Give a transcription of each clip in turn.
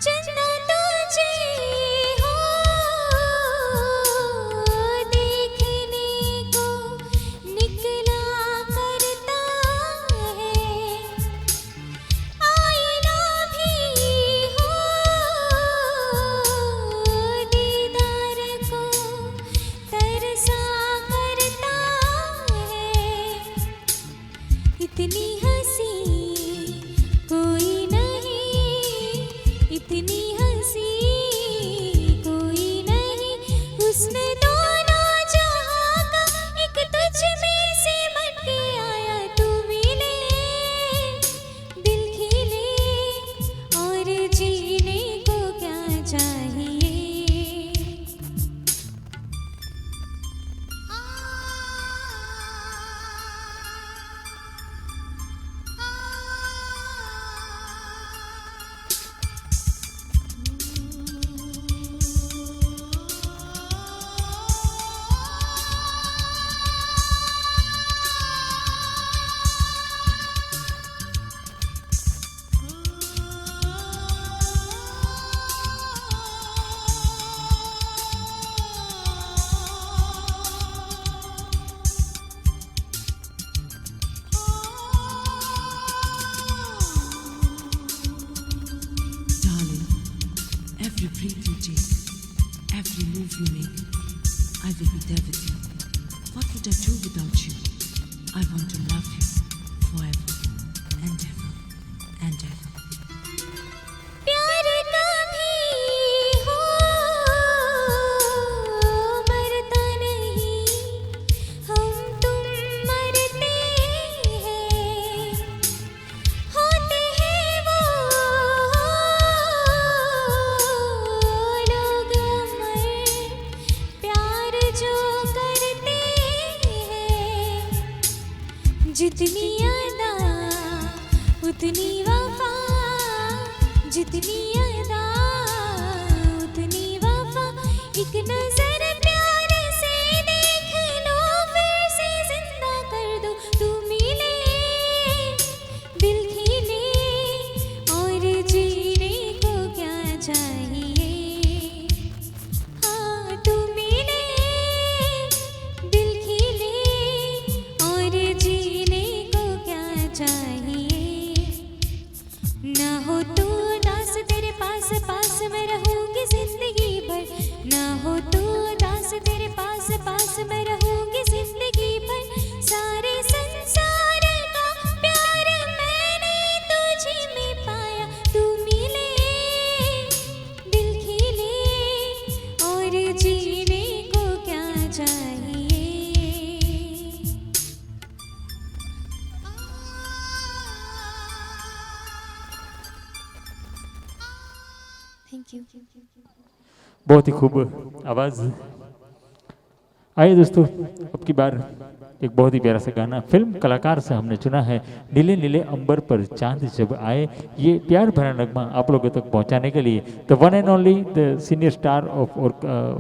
चंदा तुझे हो देखने को निकला करता है, आईना भी हो दीदार को तरसा करता है। इतनी हंसी कोई नहीं, इतनी हंसी कोई नहीं, हुस्न दोनों जहां का एक तुझ में सिमट के आया। तू मिले दिल खिले और जीने को क्या चाहिए। Darling, every breath you take, every move you make, I will be there with you. What would I do without you? I want to love you forever and ever and ever. प्यार कभी हो मरता नहीं, हम तुम मरते हैं, होते हैं वो लोग अमर, प्यार जो करते हैं। जितनी अदा उतनी वफा, जितनी अदा उतनी वफा, एक नजर प्यार से देख लो फिर से जिंदा कर दो। तू मिले दिल खिले और जीने को क्या चाहिए। हाँ तू मिले दिल खिले और जीने को क्या चाहिए। ना हो तू उदास तेरे पास पास मैं रहूंगी जिंदगी भर, ना हो तू उदास तेरे पास पास मैं रहूंगी जिंदगी भर। सारे संसार का प्यार मैंने तुझे में पाया। तू मिले दिल खिले और जीने को क्या चाहिए। Thank you. बहुत ही खूब आवाज़। आइए दोस्तों, अब की बार एक बहुत ही प्यारा सा गाना फिल्म कलाकार से हमने चुना है, नीले नीले अंबर पर चांद जब आए। ये प्यार भरा नगमा आप लोगों तक पहुंचाने के लिए the one and only the senior star of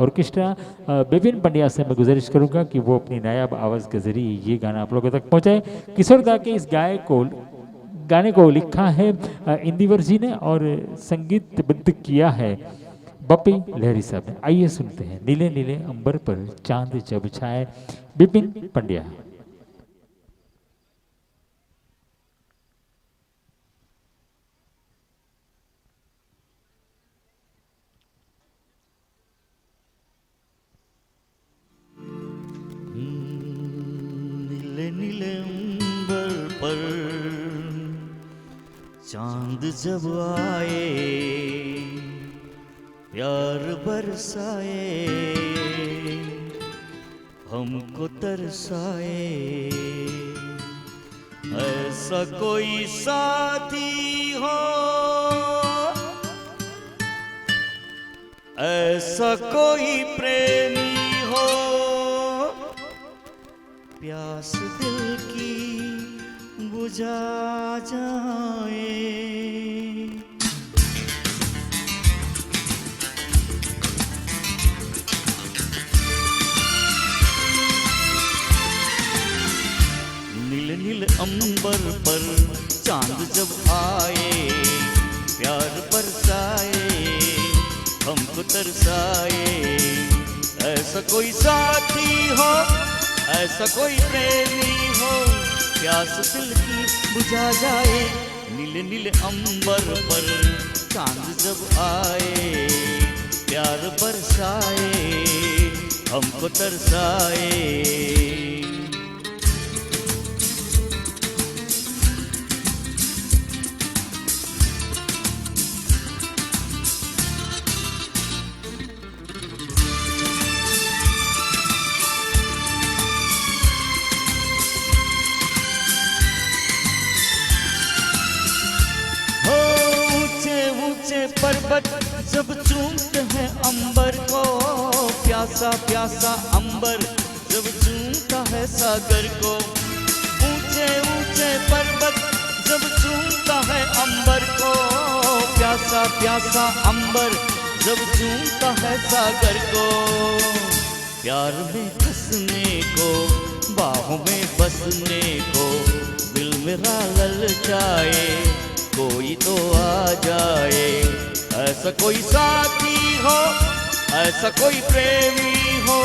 orchestra Vipin Pandya से मैं गुजारिश करूंगा कि वो अपनी नायाब आवाज़ के जरिए ये गाना आप लोगों तक पहुंचाए। किशोर दा के इस गाने को लिखा है इंदिवर जी ने और संगीतबद्ध किया है बप्पी लहरी साहब ने। आइए सुनते हैं नीले नीले अंबर पर चांद जब छाए, विपिन पंड्या। नीले नीले अंबर पर चांद जब आए, प्यार बरसाए, हमको तरसाए। ऐसा कोई साथी हो, ऐसा कोई प्रेमी हो, प्यास दिल की बुझा जाए। नीले नीले अंबर पर चांद जब आए, प्यार बरसाए, तरसाए। ऐसा कोई साथी हो, ऐसा कोई प्रेमी हो, प्यास दिल की बुझा जाए। नीले नीले अंबर पर चांद जब आए, प्यार बरसाए, हमको तरसाए। पर्वत जब चूमते हैं अंबर को, प्यासा प्यासा अंबर जब चूमता है सागर को। ऊंचे ऊंचे पर्वत जब चूमता है अंबर को, प्यासा प्यासा अंबर जब चूमता है सागर को। प्यार में फंसने को, बाहों में बसने को, दिल मेरा ललचाए, कोई तो आ जाए। ऐसा कोई साथी हो, ऐसा कोई प्रेमी हो,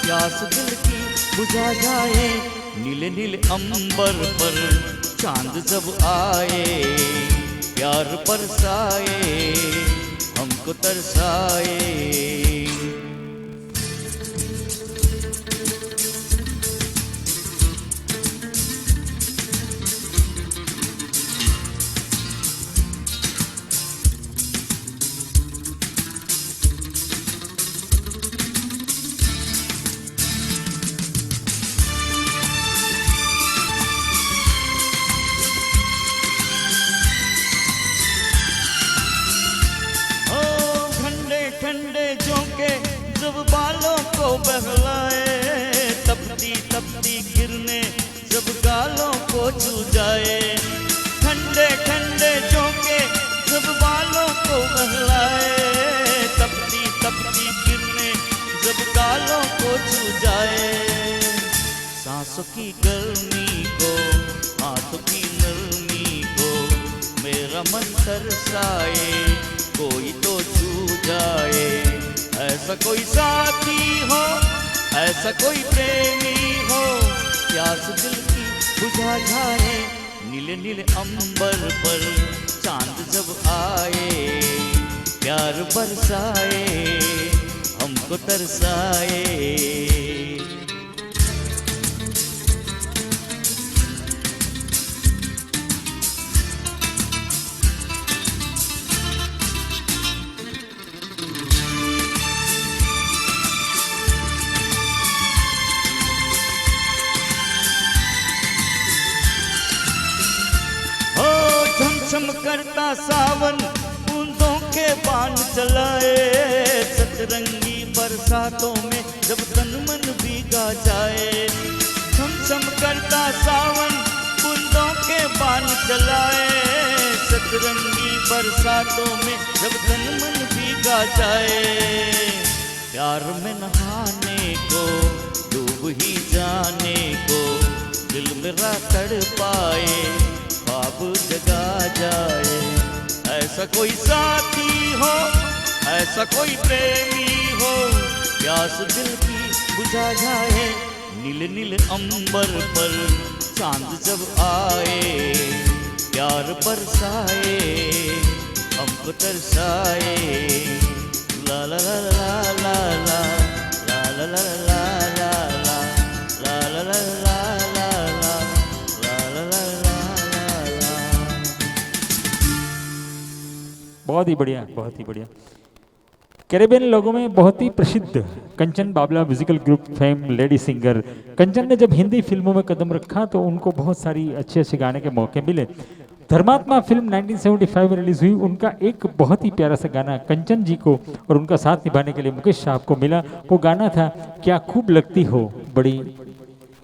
प्यास दिल की बुझा जाए। नीले नीले अंबर पर चांद जब आए, प्यार बरसाए, हमको तरसाए। ठंडे झोंके जब बालों को बहलाए, तपती तपती किरणें जब गालों को छू जाए। ठंडे ठंडे झोंके जब बालों को बहलाए, तपती तपती किरणें जब गालों को छू जाए। सांसों की गर्मी को, हाथों की नरमी को, मेरा मन तरसाए, कोई तो छू जाए। ऐसा कोई साथी हो, ऐसा कोई प्रेमी हो, प्यास दिल की बुझा जाए। नीले नीले अंबर पर चांद जब आए, प्यार बरसाए, हमको तरसाए। झमझम करता सावन बूंदों के बाण चलाए, सतरंगी बरसातों में जब तन मन भीगा जाए। झमझम करता सावन बूंदों के बाण चलाए, सतरंगी बरसातों में जब तन मन भीगा जाए। प्यार में नहाने को, डूब ही जाने को, दिल मेरा तड़पाए, ख्वाब जगा जाए। ऐसा कोई साथी हो, ऐसा कोई प्रेमी हो, प्यास दिल की बुझा जाए। नीले नीले अंबर पर चांद जब आए, प्यार बरसाए, हमको तरसाए। ला ला ला ला ला ला ला ला ला ला ला ला ला ला ला। बहुत ही बढ़िया, बहुत ही बढ़िया। कैरेबियन लोगों में बहुत ही प्रसिद्ध Kanchan Bawla musical group fame lady singer. Kanchan ने जब हिंदी फिल्मों में कदम रखा तो उनको बहुत सारी अच्छे अच्छे गाने के मौके मिले। धर्मात्मा फिल्म 1975 में रिलीज हुई, उनका एक बहुत ही प्यारा सा गाना कंचन जी को और उनका साथ निभाने के लिए मुकेश साहब को मिला। वो गाना था क्या खूब लगती हो, बड़ी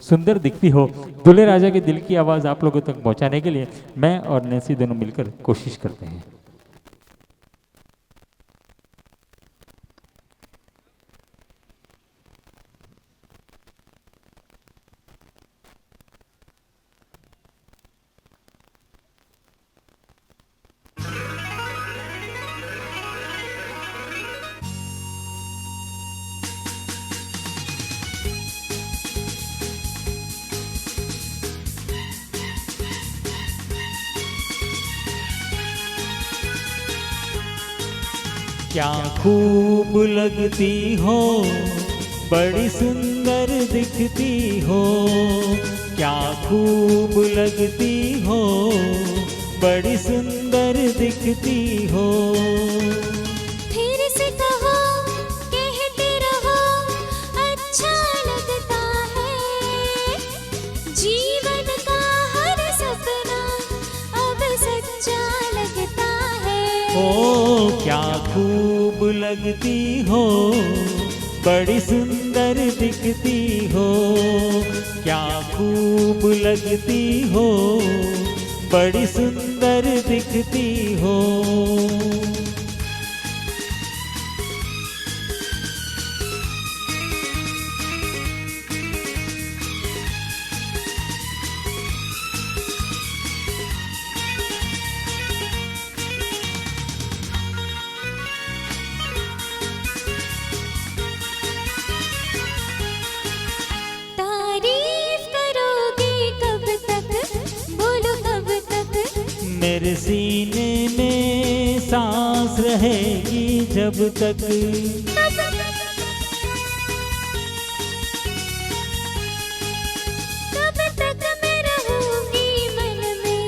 सुंदर दिखती हो। दूल्हे राजा के दिल की आवाज़ आप लोगों तक पहुँचाने के लिए मैं और नैन्सी दोनों मिलकर कोशिश करते हैं। क्या खूब लगती हो, बड़ी सुंदर दिखती हो। क्या खूब लगती हो, बड़ी सुंदर दिखती हो। फिर से कहो, कहते रहो, अच्छा लगता है। जीवन का हर सपना अब सच्चा लगता है। ओ क्या खूब लगती हो, बड़ी सुंदर दिखती हो। क्या खूब लगती हो, बड़ी सुंदर दिखती हो। तारीफ करोगे कब तक, बोलो कब तक। मेरे सीने में सांस रहेगी जब तक। कब तक मैं रहूंगी मन में,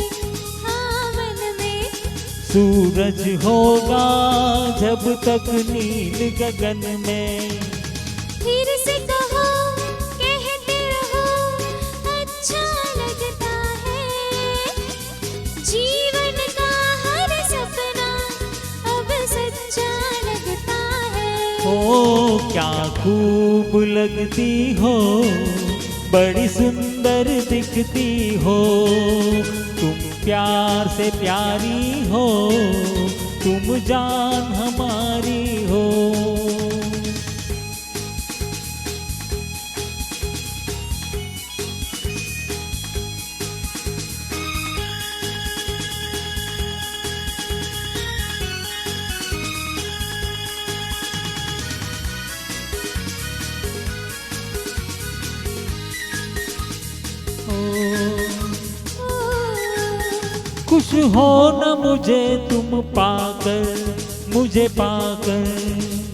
हाँ मन में। सूरज होगा जब तक नील गगन में। फिर से कहो, कहते रहो, अच्छा लगता है। जीवन का हर सपना अब सच्चा लगता है। ओ क्या खूब लगती हो, बड़ी सुंदर दिखती हो। तुम प्यार से प्यारी हो, तुम जान हमारी हो। खुश हो न मुझे तुम पाकर, मुझे पाकर।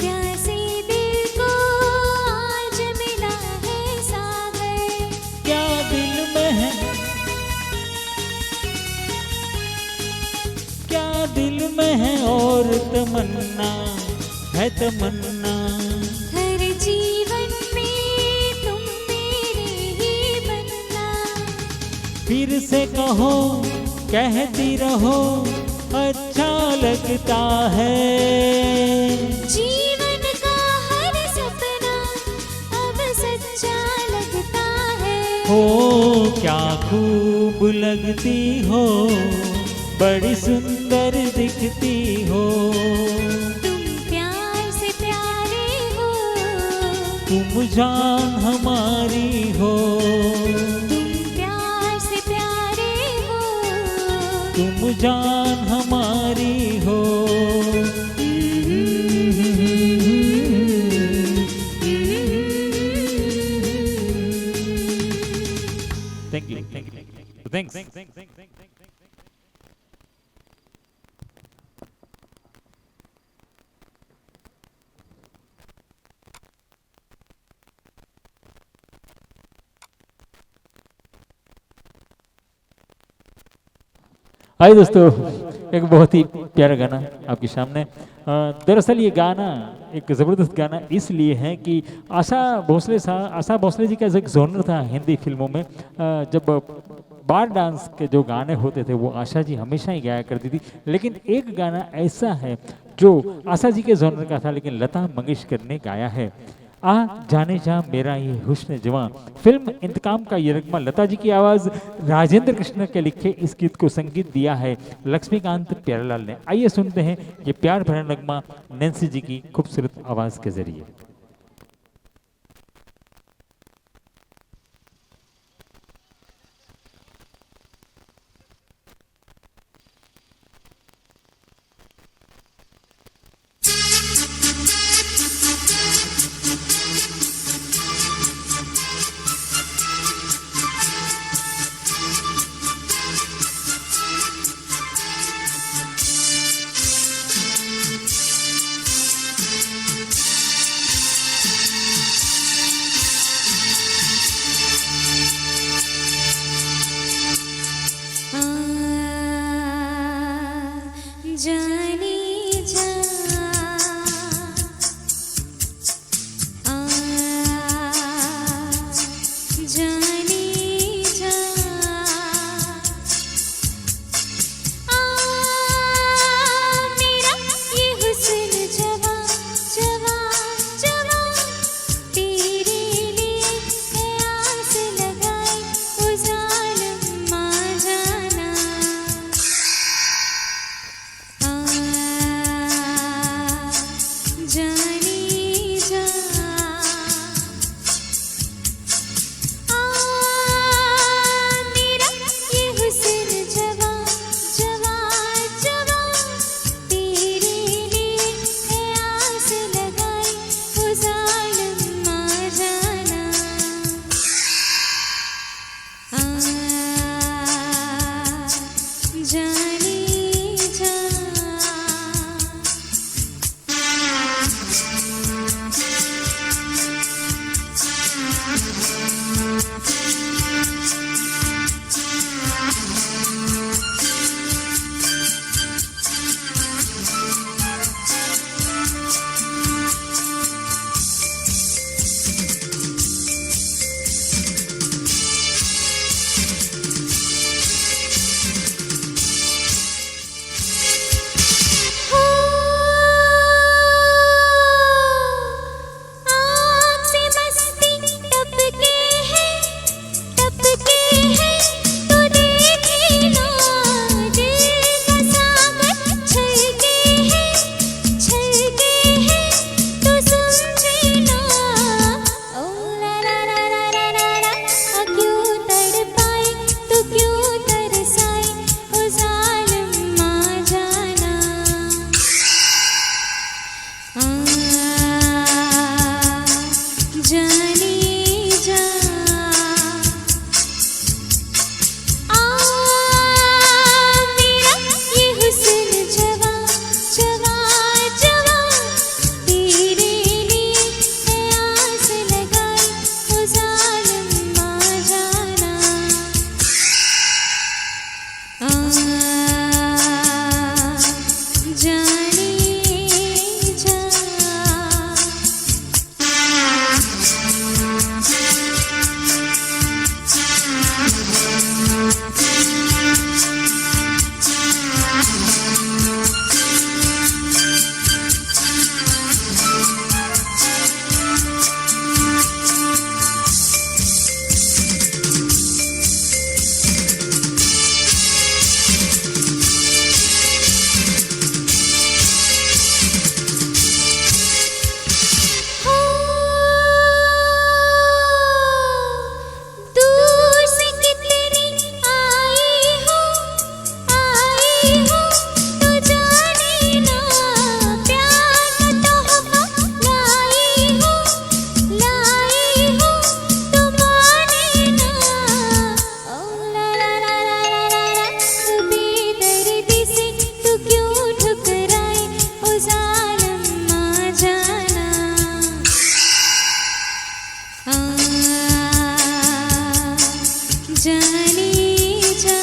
प्यासे दिल को आज मिला है सागर। क्या दिल में है, क्या दिल में है और तमन्ना है, तमन्ना। हर जीवन में तुम मेरे ही बनना। फिर से कहो, कहती रहो, अच्छा लगता है। जीवन का हर सपना अब सच्चा लगता है। हो क्या खूब लगती हो, बड़ी सुंदर दिखती हो। तुम प्यार से प्यारे हो, तुम जान हमारी हो। तुम प्यार से प्यारे हो, तुम जान हमारी हो। Thank you, thanks. आइए दोस्तों, एक बहुत ही प्यारा गाना आपके सामने। दरअसल ये गाना एक ज़बरदस्त गाना इसलिए है कि आशा भोसले जी का जो एक जोनर था हिंदी फिल्मों में, जब बार डांस के जो गाने होते थे वो आशा जी हमेशा ही गाया करती थी। लेकिन एक गाना ऐसा है जो आशा जी के जोनर का था लेकिन लता मंगेशकर ने गाया है। आ जाने जा मेरा ये हुस्न जवां, फिल्म इंतकाम का ये रकमा। लता जी की आवाज़ राजेंद्र कृष्ण के लिखे इस गीत को संगीत दिया है लक्ष्मीकांत प्यारेलाल ने। आइए सुनते हैं ये प्यार भरा नगमा नैन्सी जी की खूबसूरत आवाज़ के जरिए। जाने जा आ, जाने जा आ, मेरा ये हुस्न जवां जवां जवां तेरे लिए है आस लगाए ओ जालिम माँ जाना आ, जाने जा आ, मेरा ये हुस्न जवां जवां जवां तेरे लिए है आस लगाए ओ जालिम माँ जाना आ, जाने जा आँख से मस्ती टपके हैं तो देखे ना दिल का सागर छलके हैं तो समझे ना ओ ला ला ला ला ला ला ला क्यों तड़पाए तो क्यों तरसाए ओ जालिम माँ जाना आ, जाने जा आ, मेरा ये हुस्न जवां जवां जवां तेरे लिए है आस लगाए ओ जालिम माँ जाना आ, जाने जा दूर से कितनी आई हो तो जाने ना प्यार का तोहफा लाई हो तो माने ना ओ ला ला ला ला ला ला बेदर्दी से तू क्यों ठुकराए ओ जालिम माँ जाना आ, जाने जा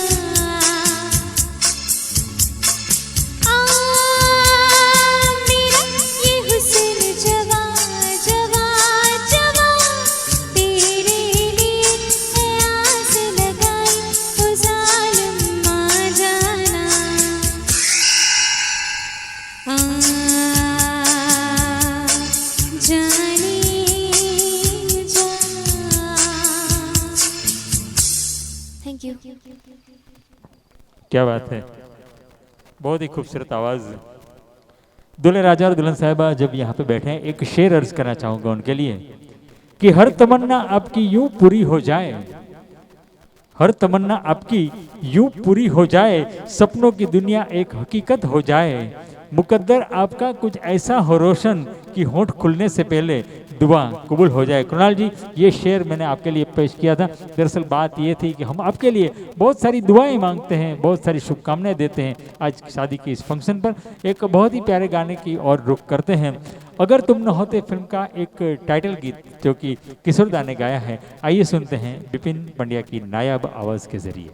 आ, मेरा ये हुस्न जवां जवां जवां तेरे लिए है आस लगाए ओ जालिम माँ जाना आ, जाने जा थैंक यू क्या बात है, बहुत ही खूबसूरत आवाज। दुल्हे राजा और दुल्हन साहिबा जब यहाँ पे बैठे हैं, एक शेर अर्ज करना चाहूंगा उनके लिए कि हर तमन्ना आपकी यूं पूरी हो जाए, हर तमन्ना आपकी यूं पूरी हो जाए, सपनों की दुनिया एक हकीकत हो जाए, मुकद्दर आपका कुछ ऐसा हो रोशन कि होंठ खुलने से पहले दुआ कबूल हो जाए। कुणाल जी, ये शेर मैंने आपके लिए पेश किया था। दरअसल बात ये थी कि हम आपके लिए बहुत सारी दुआएं मांगते हैं, बहुत सारी शुभकामनाएं देते हैं। आज शादी के इस फंक्शन पर एक बहुत ही प्यारे गाने की ओर रुख करते हैं। अगर तुम न होते फिल्म का एक टाइटल गीत जो कि किशोर दा ने गाया है, आइए सुनते हैं विपिन पंड्या की नायाब आवाज़ के जरिए।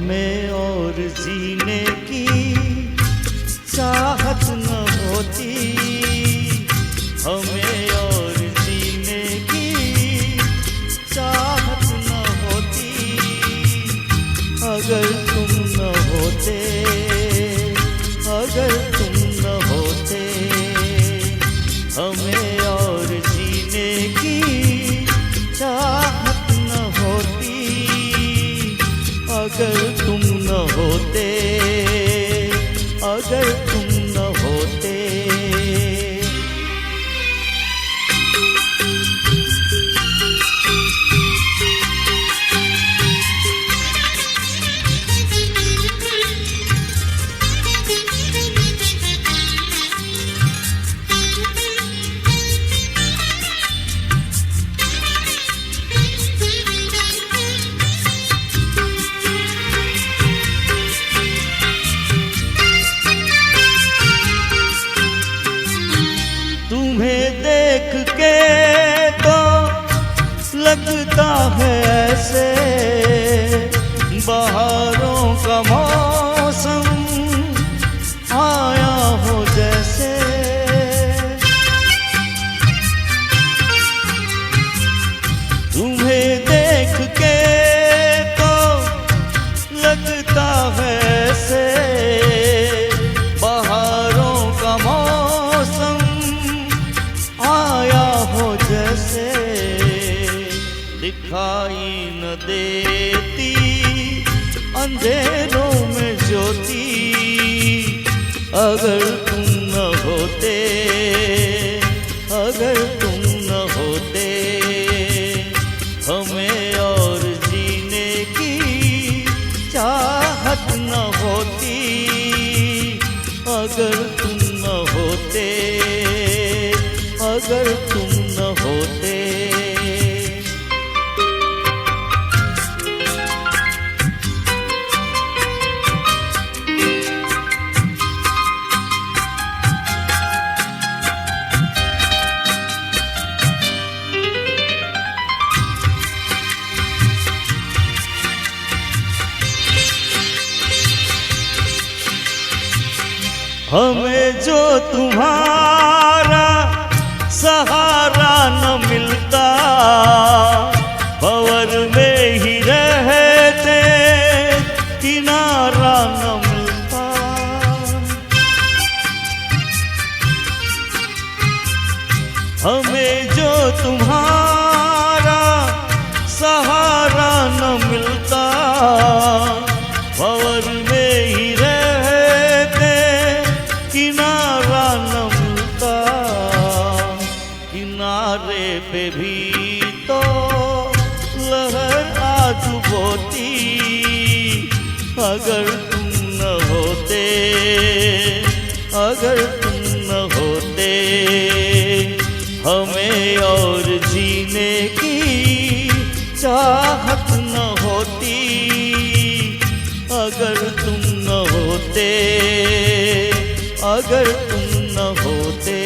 हमें और जीने की चाहत न होती, हमें और जीने की चाहत न होती, अगर तुम न होते, अगर तुम न होते, हमें और जीने की चाहत न होती, अगर तुम न होते, अगर तुम न होते। तुम्हें देख के तो लगता है ऐसे बहारों का मौसम आया हो जैसे, तुम्हें देख के तो लगता है ऐसे बहारों का मौसम आया हो जैसे, दिखाई न देती अंधेरों में ज्योति, अगर तुम न होते, अगर तुम न होते, हमें और जीने की चाहत न होती, अगर तुम न होते, अगर तुम न होते। हमें जो तुम्हारा सहारा न मिलता, भंवर में ही रहते किनारा न मिलता, हमें जो तुम्हारा सहारा न मिलता, भंवर में ही रहते किनारा न मिलता, किनारे पे भी तो लहर आज बोती, अगर तुम न होते, अगर तुम न होते, हमें और जीने की चाहत न होती, अगर तुम न होते, अगर तुम न होते।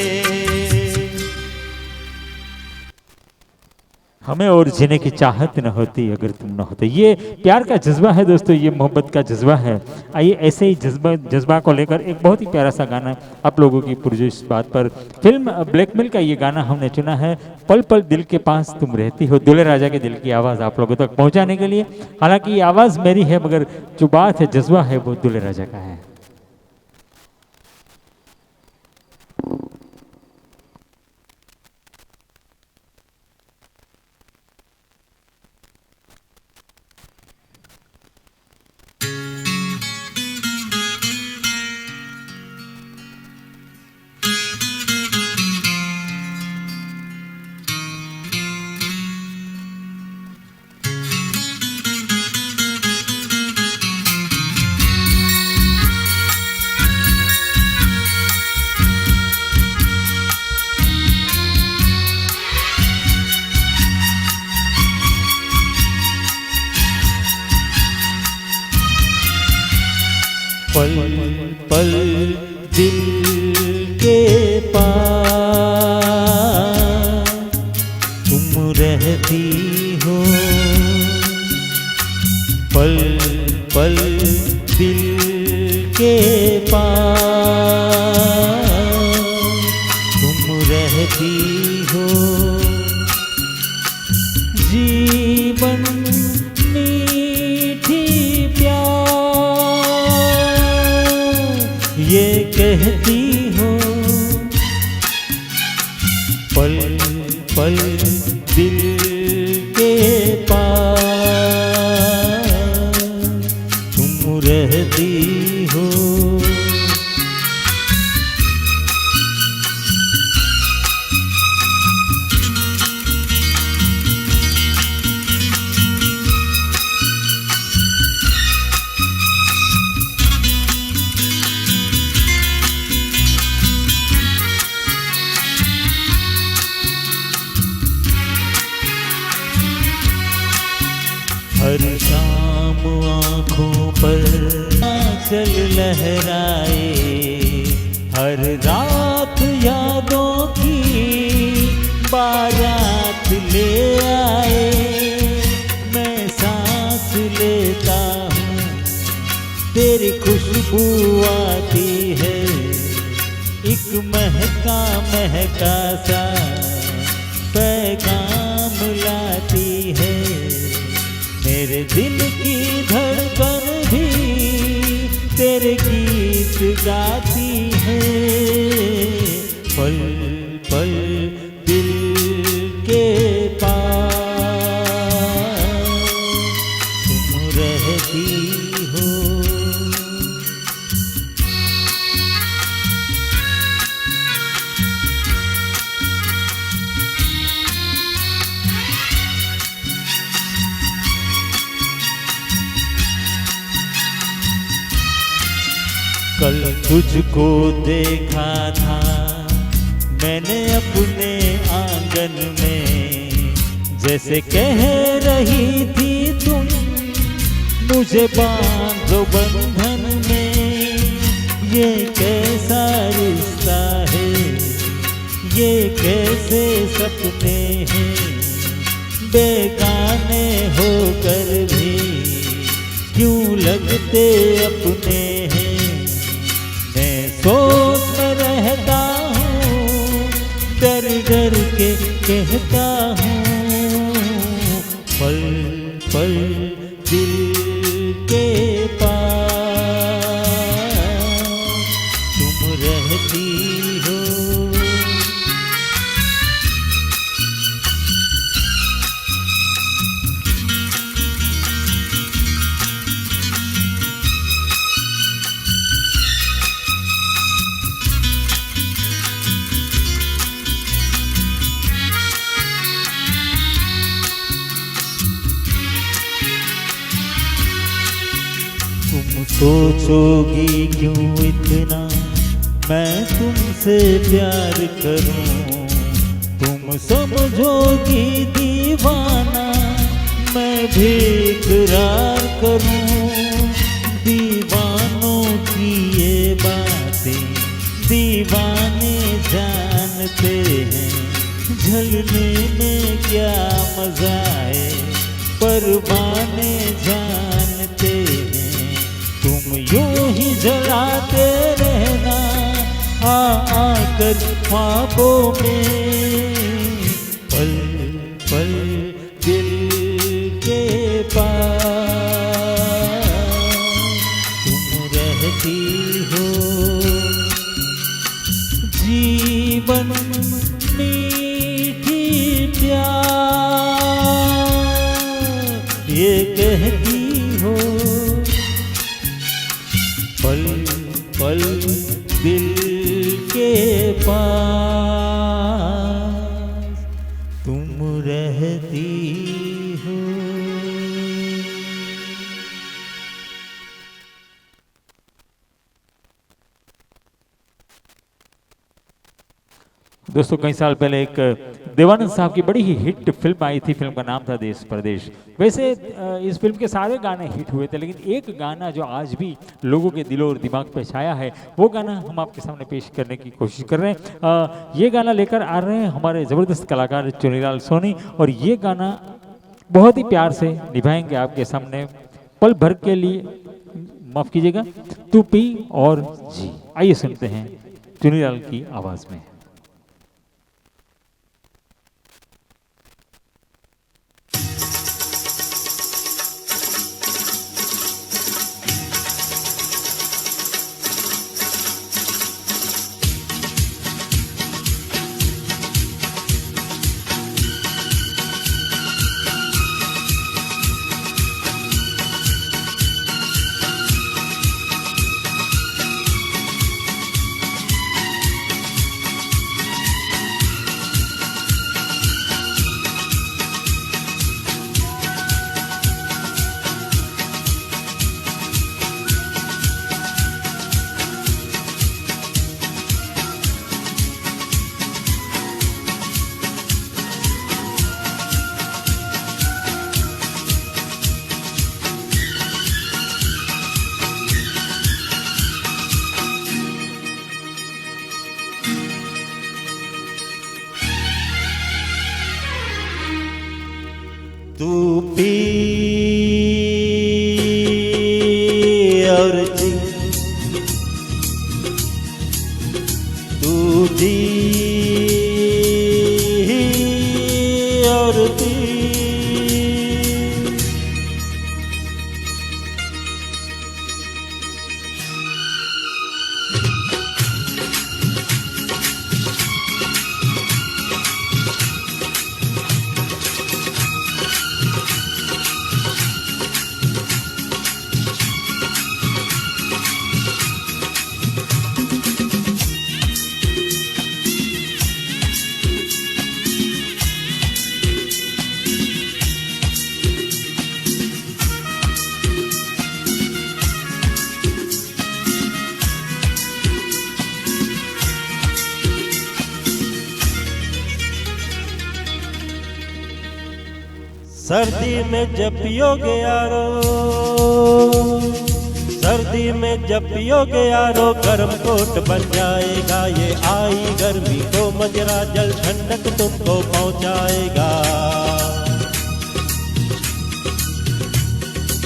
हमें और जीने की चाहत न होती अगर तुम न होते। ये प्यार का जज्बा है दोस्तों, ये मोहब्बत का जज्बा है। आइए ऐसे ही जज्बा को लेकर एक बहुत ही प्यारा सा गाना आप लोगों की पुरजोश बात पर, फिल्म ब्लैकमेल का ये गाना हमने चुना है, पल पल दिल के पास तुम रहती हो, दूल्हे राजा के दिल की आवाज़ आप लोगों तक पहुँचाने के लिए। हालांकि ये आवाज़ मेरी है मगर जो बात है, जज्बा है, वो दूल्हे राजा का है। पल पल दिल के पास तुम रहती हो, पल पल दिल के पास तुम रहती हो। जीवन मीठी प्यार ये कहती हो। पल पल दिल के पास तुम रहती हो। हर शाम आँखों पर आंचल लहराए, हर रात यादों की बारात ले आए। मैं सांस लेता हूँ तेरी खुशबू आती है, एक महका महका सा पैगाम लाती है। मेरे दिल की धड़कन भी तेरे गीत गाती है। पल पल दिल के पास तुम रहती हो। कल तुझको देखा था मैंने अपने आंगन में, जैसे कह रही थी तुम मुझे बांधो बंधन में। ये कैसा रिश्ता है, ये कैसे सपने हैं, बेगाने होकर भी क्यों लगते अपने हैं। सोच में रहता हूँ, डर डर के कहता हूँ। पल पल दिल के पास तुम रहती हो। तुम सोचोगी क्यों इतना मैं तुमसे प्यार करूं, तुम समझोगी दीवाना मैं भी इकरार करूं। दीवानों की ये बातें दीवाने जानते हैं, झलने में क्या मजा है परवाने जानते हैं। तुम यूं ही जलाते रहना आकर ख्वाबों में। पल पल दिल के पास तुम रहती हो। जीवन मीठी प्यार ये कहती हो। पल पल दिल के पास तुम रहती हो। दोस्तों कई साल पहले एक देवानंद साहब की बड़ी ही हिट फिल्म आई थी, फिल्म का नाम था देश परदेश। वैसे इस फिल्म के सारे गाने हिट हुए थे, लेकिन एक गाना जो आज भी लोगों के दिलों और दिमाग पे छाया है वो गाना हम आपके सामने पेश करने की कोशिश कर रहे हैं। ये गाना लेकर आ रहे हैं हमारे ज़बरदस्त कलाकार चुनीलाल सोनी, और ये गाना बहुत ही प्यार से निभाएंगे आपके सामने पल भर के लिए माफ कीजिएगा, तू पी और जी। आइए सुनते हैं चुनीलाल की आवाज में। तू पी और जी, तू जी और पी। सर्दी में जब पियोगे यारो, सर्दी में जब पियोगे यारो, गर्म कोट बन जाएगा। ये आई गर्मी को मजरा जल ठंडक तुमको पहुंचाएगा।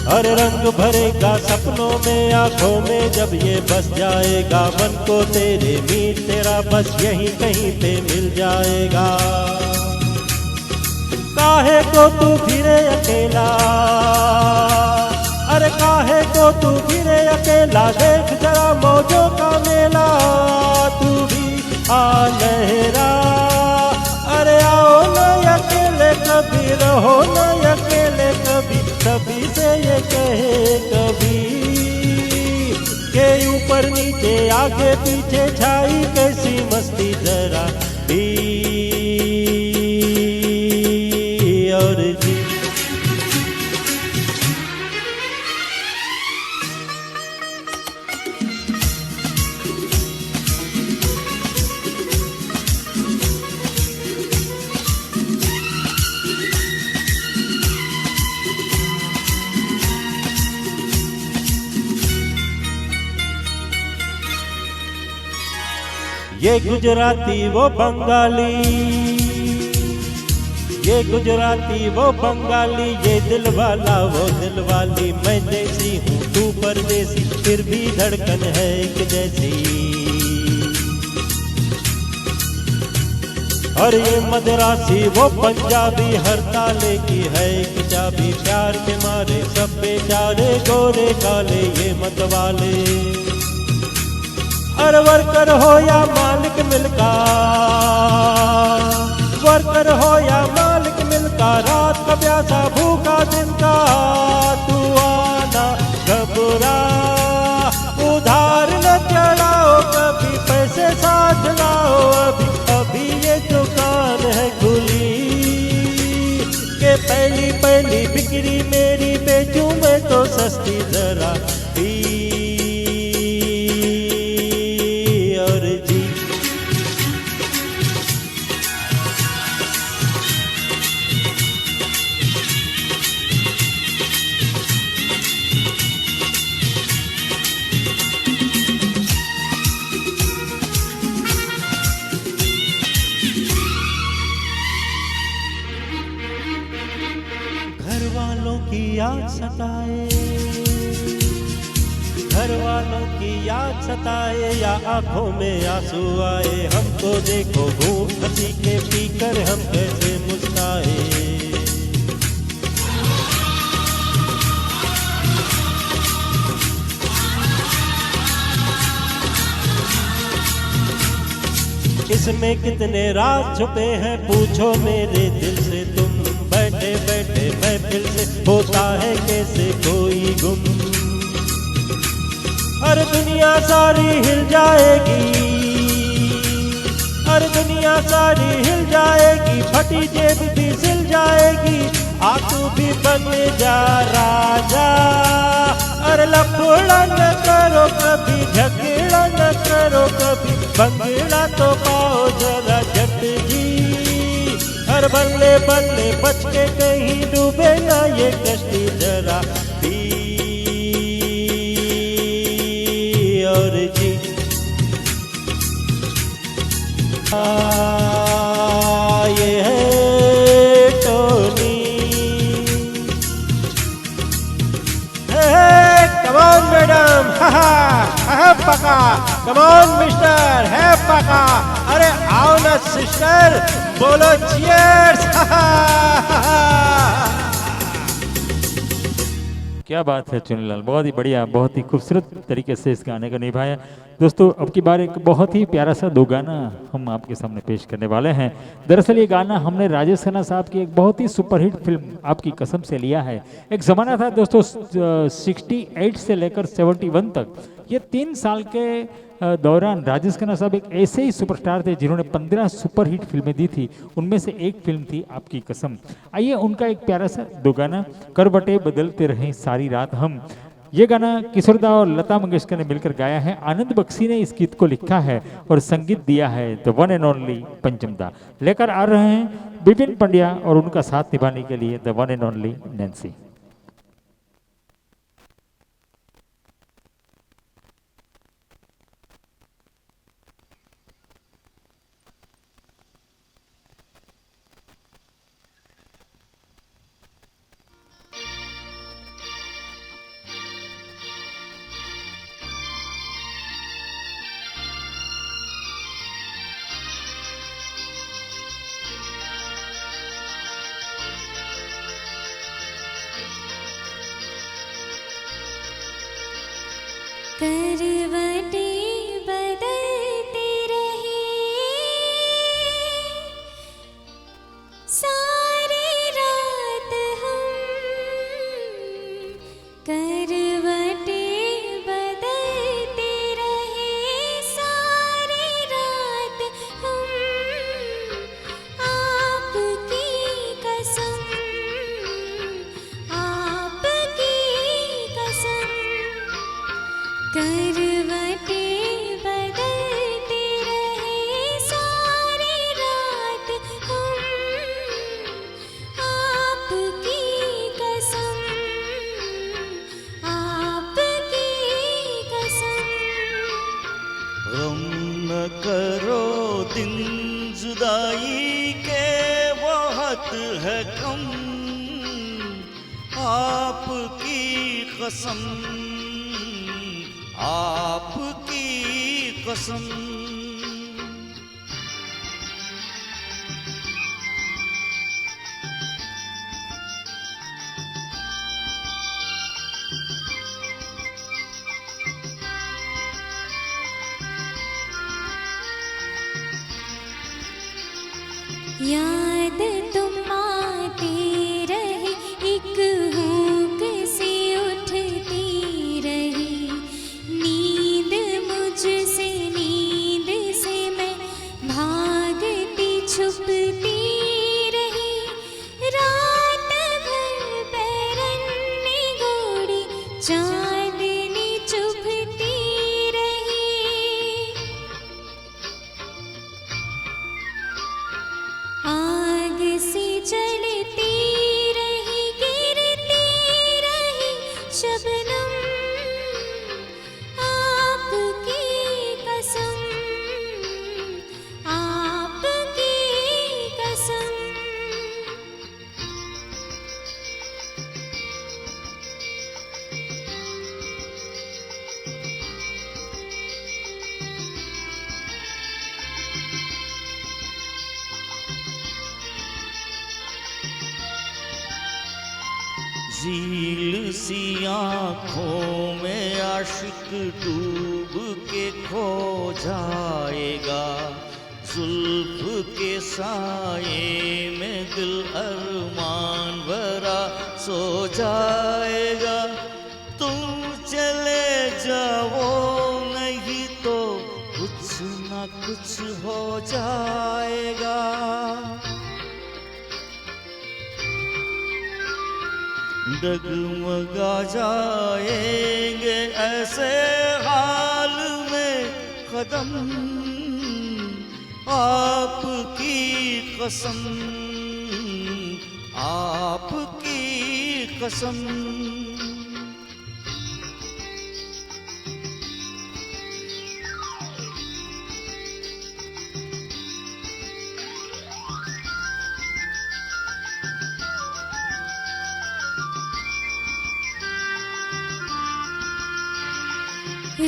हर रंग भरेगा सपनों में, आंखों में जब ये बस जाएगा। मन को तेरे मीत तेरा बस यहीं कहीं पे मिल जाएगा। काहे को तू फिरे अकेला, अरे काहे को तू फिरे अकेला, देख जरा मौजों का मेला। तू भी आ लहरा, अरे आओ न अकेले कभी, रहो न अकेले कभी। सभी से ये कहे कभी के ऊपर नीचे आगे पीछे छाई कैसी मस्ती, जरा और जी। ये गुजराती वो बंगाली, ये गुजराती वो बंगाली, ये दिल वाला वो दिल वाली। मैं देसी हूँ तू परदेसी, फिर भी धड़कन है एक जैसी। और ये मदरासी वो पंजाबी, हर ताले की है एक चाबी। प्यार के मारे सब बेचारे गोरे काले ये मतवाले। हर वर्कर हो या मालिक मिलका, वर्कर हो या मालिक मिलका, रात का प्यासा भूखा दिन का। तू आना घबरा, उधार न चढ़ाओ कभी, पैसे साथ लाओ अभी। अभी ये दुकान है खुली के पहली पहली बिक्री मेरी बेचूं मैं तो सस्ती जरा और जी। घर वालों की याद सताए, घर वालों की याद सताए या आंखों में आंसू आए, हमको देखो घूम हंसी के पीकर हम कैसे मुस्काए। इसमें कितने राज छुपे हैं पूछो मेरे दिल से तुम, बैठे बैठे महफिल से होता है कैसे कोई गुम। हर दुनिया सारी हिल जाएगी, हर दुनिया सारी हिल जाएगी, फटी जेब भी सिल जाएगी, आ तू भी बन जा राजा। अरे लफड़ा न करो कभी, झगड़ा न करो कभी, बंगला तो पाओ जरा झट जी। हर बल्ले बल्ले बच के कहीं डूबे ना ये कश्ती जरा भी और जी। ये है टोनी, कम ऑन मैडम, हा पका, कम ऑन मिस्टर, है पका, अरे आओ ना सिस्टर, बोलो चीयर्स। क्या बात है चुनीलाल, बहुत ही बढ़िया, बहुत ही खूबसूरत तरीके से इस गाने को निभाया। दोस्तों अब की बार एक बहुत ही प्यारा सा दो गाना हम आपके सामने पेश करने वाले हैं। दरअसल ये गाना हमने राजेश खन्ना साहब की एक बहुत ही सुपरहिट फिल्म आपकी कसम से लिया है। एक ज़माना था दोस्तों 68 से लेकर 71 तक, ये 3 साल के दौरान राजेश खन्ना साहब एक ऐसे ही सुपरस्टार थे जिन्होंने 15 सुपरहिट फिल्में दी थी, उनमें से एक फिल्म थी आपकी कसम। आइए उनका एक प्यारा सा दो गाना, करवटें बदलते रहें सारी रात हम। ये गाना किशोरदा और लता मंगेशकर ने मिलकर गाया है, आनंद बख्शी ने इस गीत को लिखा है और संगीत दिया है द वन एंड ओनली पंचमदा। लेकर आ रहे हैं विपिन पंड्या और उनका साथ निभाने के लिए the one and only Nancy. करवटें बदलते रहे सारी रात हम, करवटें बदलते रहे सारी रात हम, आपकी कसम, आपकी कसम, करवटें बदलते रहे सारी रात हम, आपकी कसम, आपकी कसम। गम न करो दिन जुदाई के बहुत है कम, आपकी कसम, आपकी कसम। याद तुम आती रही, एक हुक सी उठती रही, नींद मुझसे, नींद से मैं भागती छुपती रही, रात भर पैरन्नी गोड़ी चांदनी चुभती रही, आग सी जलती रही, गिरती रही शबनम, आपकी कसम, आपकी कसम। झील सी आँखों में आशिक डूब के खो जाएगा, जुल्फ के साये में दिल अरमान भरा सो जाएगा। तुम चले जाओ नहीं तो कुछ ना कुछ हो जाएगा। डगमगा जाएंगे ऐसे हाल में कदम, आपकी कसम, आपकी कसम।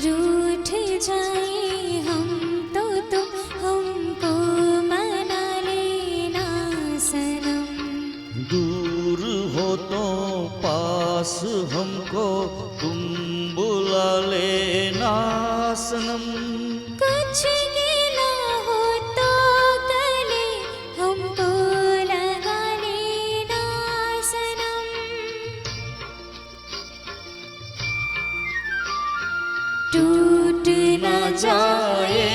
रूठ जाए हम तो तुम हमको मना लेना सनम, दूर हो तो पास हमको तुम बुला लेना सनम। कुछ गिला हो तो गले हमको लगा लेना सनम। टूट ना जाए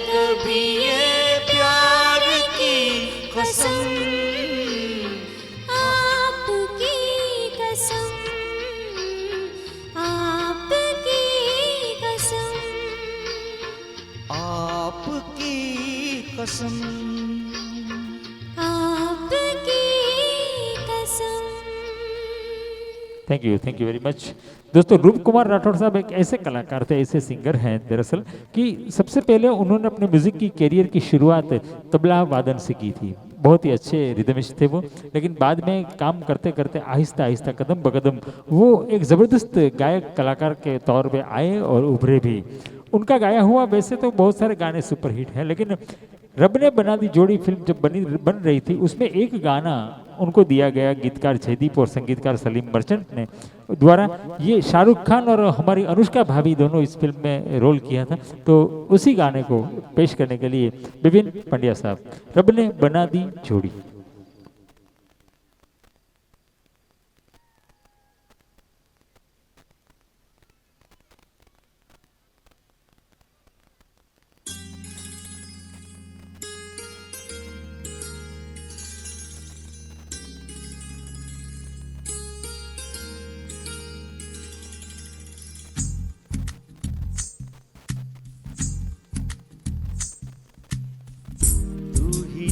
कभी ये प्यार की कसम, आपकी कसम, आपकी कसम, आपकी कसम, आपकी कसम। Thank you very much. दोस्तों, रूप कुमार राठौड़ साहब एक ऐसे कलाकार थे, ऐसे सिंगर हैं दरअसल कि सबसे पहले उन्होंने अपने म्यूजिक की कैरियर की शुरुआत तबला वादन से की थी। बहुत ही अच्छे रिदमिस्ट थे वो, लेकिन बाद में काम करते करते आहिस्ता आहिस्ता कदम बकदम वो एक ज़बरदस्त गायक कलाकार के तौर पे आए और उभरे भी। उनका गाया हुआ वैसे तो बहुत सारे गाने सुपरहिट हैं, लेकिन रब ने बना दी जोड़ी फिल्म जब बन रही थी, उसमें एक गाना उनको दिया गया गीतकार जयदीप और संगीतकार सलीम मर्चेंट ने द्वारा। ये शाहरुख खान और हमारी अनुष्का भाभी दोनों इस फिल्म में रोल किया था, तो उसी गाने को पेश करने के लिए विपिन पंड्या साहब, रब ने बना दी जोड़ी।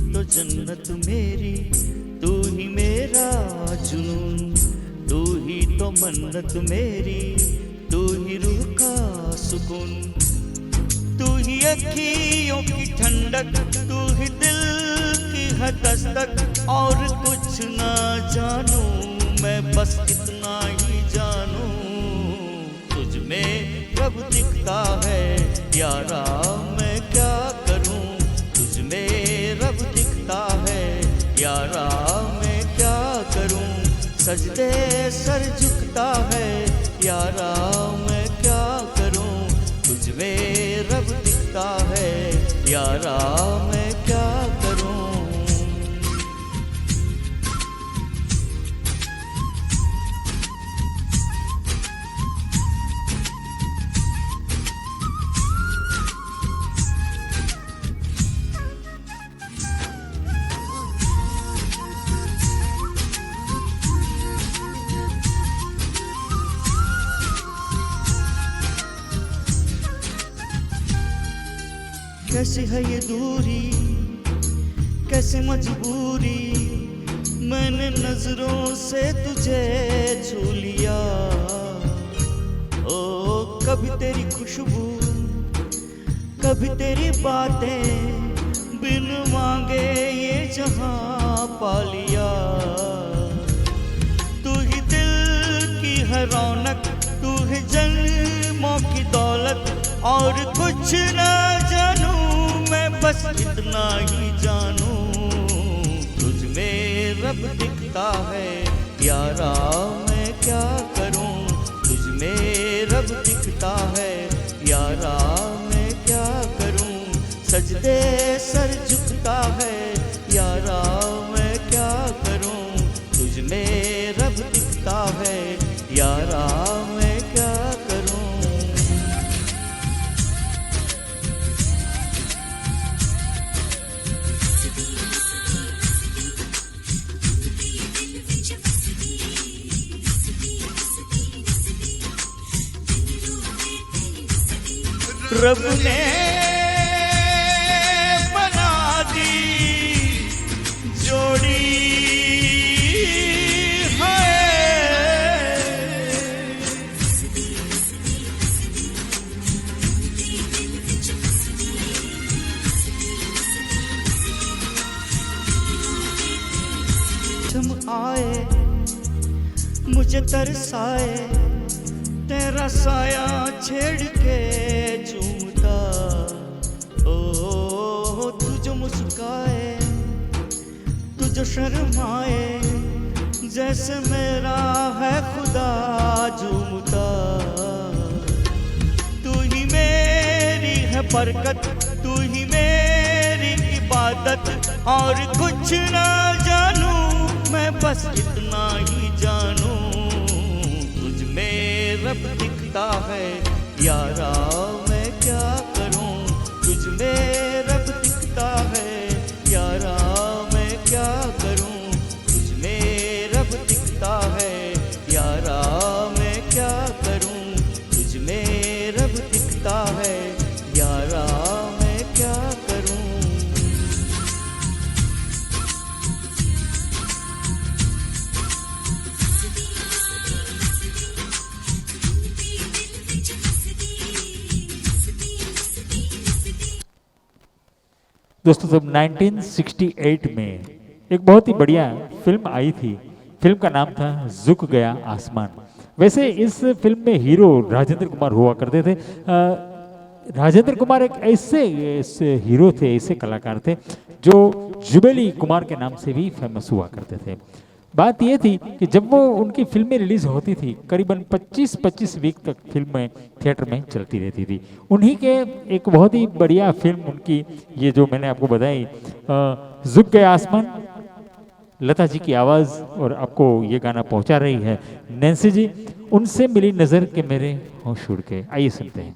तो जन्नत मेरी, तू ही मेरा जुनून, तू ही तो मन्नत मेरी, तू ही रूह का सुकून, तू ही अखियों की ठंडक, तू ही दिल की है दस्तक। और कुछ ना जानू मैं, बस इतना ही जानू, तुझ में रब दिखता है यारा, मैं क्या करूं, तुझ में रब दिखता है यारा, मैं क्या करूं, सजदे सर झुकता है यारा, मैं क्या करूं, तुझ में रब दिखता है यारा, मैं क्या करूं। कैसे है ये दूरी, कैसे मजबूरी, मैंने नजरों से तुझे छू लिया। ओ कभी तेरी खुशबू, कभी तेरी बातें, बिन मांगे ये जहां पा लिया। तू ही दिल की है रौनक, तू ही जन्मों की दौलत, और कुछ ना जानू मैं, बस इतना ही जानू, तुझ में रब दिखता है यारा, मैं क्या करूं, तुझ में रब दिखता है यारा मैं क्या करूं, सजदे सर झुकता है यारा मैं क्या करूं, तुझ में रब दिखता है यारा मैं क्या करूं। रब ने बना दी जोड़ी तुम आए मुझे तरसाए, तेरा साया छेड़ के झूमता, ओ तुझ मुस्काए तुझ शर्माए, जैसे मेरा है खुदा झूमता, तू ही मेरी है बरकत, तू ही मेरी इबादत, और कुछ ना जानू मैं बस इतना ही जानू, तुझ में रब दिखता है यारा मैं क्या करूं, तुझ में रब दिखता है यारा मैं क्या करूं, तुझ में रब दिखता है यारा मैं क्या करूं, तुझ में रब दिखता है यारा मैं क्या करूं। दोस्तों सब 1968 में एक बहुत ही बढ़िया फिल्म आई थी। फिल्म का नाम था झुक गया आसमान। वैसे इस फिल्म में हीरो राजेंद्र कुमार हुआ करते थे। राजेंद्र कुमार एक ऐसे हीरो थे, ऐसे कलाकार थे जो जुबेली कुमार के नाम से भी फेमस हुआ करते थे। बात यह थी कि जब वो उनकी फिल्में रिलीज होती थी करीबन 25 वीक तक फिल्में थिएटर में चलती रहती थी। उन्हीं के एक बहुत ही बढ़िया फिल्म उनकी ये जो मैंने आपको बताई झुक गया आसमान, लता जी की आवाज़ और आपको ये गाना पहुंचा रही है नैन्सी जी। उनसे मिली नज़र के मेरे होश उड़ के। आइए सुनते हैं।